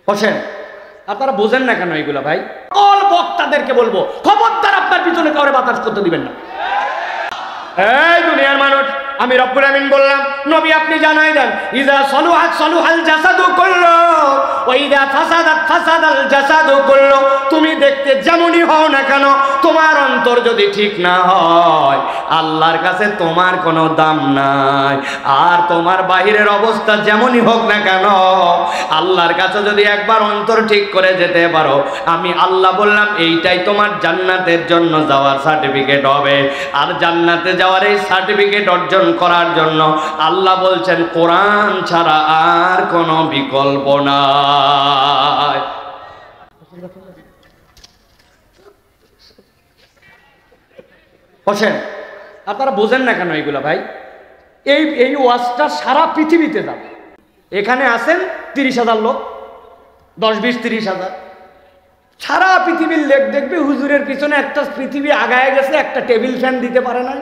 বসেন। আপনারা বোঝেন না কেন এগুলা ভাই? সকল বক্তাদেরকে বলবো, খবরদার আপনার পিছনে কাউরে বাতাস করতে দিবেন না। এই দুনিয়ার মানুষ, আমি রব্বুল আমিন বললাম, নবী আপনি জানাই দেন, ইযা সালুহাত সালুহাল জাসাদু কুল্লু ওয়া ইযা ফাসাদাত ফাসাদাল জাসাদু কুল্লু। তুমি দেখতে যেমনই হও না কেন, তোমার অন্তর যদি ঠিক না হয়, আল্লাহর কাছে তোমার কোনো দাম নাই। আর তোমার বাহিরের অবস্থা যেমনই হোক না কেন, আল্লাহর কাছে যদি একবার অন্তর ঠিক করে যেতে পারো, আমি আল্লাহ বললাম এইটাই তোমার জান্নাতের জন্য যাওয়ার সার্টিফিকেট হবে। আর জান্নাতে যাওয়ার এই সার্টিফিকেট অর্জন করার জন্য আল্লাহ বলছেন কোরআন ছাড়া আর কোনো বিকল্প নাই। বসেন। আপনারা বোঝেন না কেন এগুলা ভাই? এই ওয়াজটা সারা পৃথিবীতে যাবে। এখানে আছেন 30,000 লোক, 10-20-30,000। সারা পৃথিবীর লোক দেখবে হুজুরের পিছনে একটা পৃথিবী আগায় গেছে, একটা টেবিল ফ্যান দিতে পারে নাই,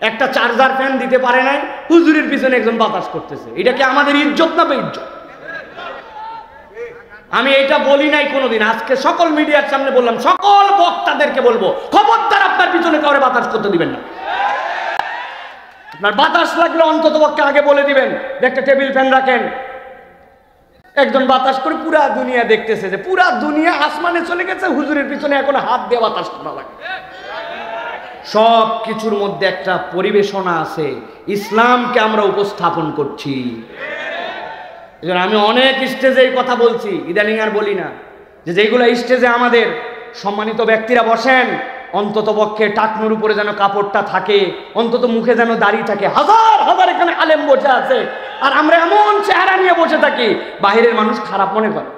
একটা চার্জার ফ্যান দিতে পারে নাই, হুজুরের পিছনে একজন বাতাস করতেছে। এটা কি আমাদের ইজ্জত না বেইজ্জত? আমি এটা বলি নাই কোনোদিন, আজকে সকল মিডিয়ার সামনে বললাম, সকল বক্তাদেরকে বলবো, খবরদার আপনার পিছনে কাউরে বাতাস করতে দিবেন না। আপনার বাতাস লাগলে অন্তত পক্ষে আগে বলে দিবেন যে একটা টেবিল ফ্যান রাখেন। একজন বাতাস করে পুরা দুনিয়া দেখতেছে যে পুরা দুনিয়া আসমানে চলে গেছে, হুজুরের পিছনে এখন হাত দিয়ে বাতাস করা লাগে। সব কিছুর মধ্যে একটা পরিবেশনা আছে, ইসলামকে আমরা উপস্থাপন করছি। আমি অনেক স্টেজে এই কথা বলছি, ইদানিং আর বলি না, যে যেগুলো স্টেজে আমাদের সম্মানিত ব্যক্তিরা বসেন, অন্তত পক্ষে টাকনুর উপরে যেন কাপড়টা থাকে, অন্তত মুখে যেন দাড়ি থাকে। হাজার হাজার এখানে আলেম বসে আছে, আর আমরা এমন চেহারা নিয়ে বসে থাকি, বাহিরের মানুষ খারাপ মনে করে।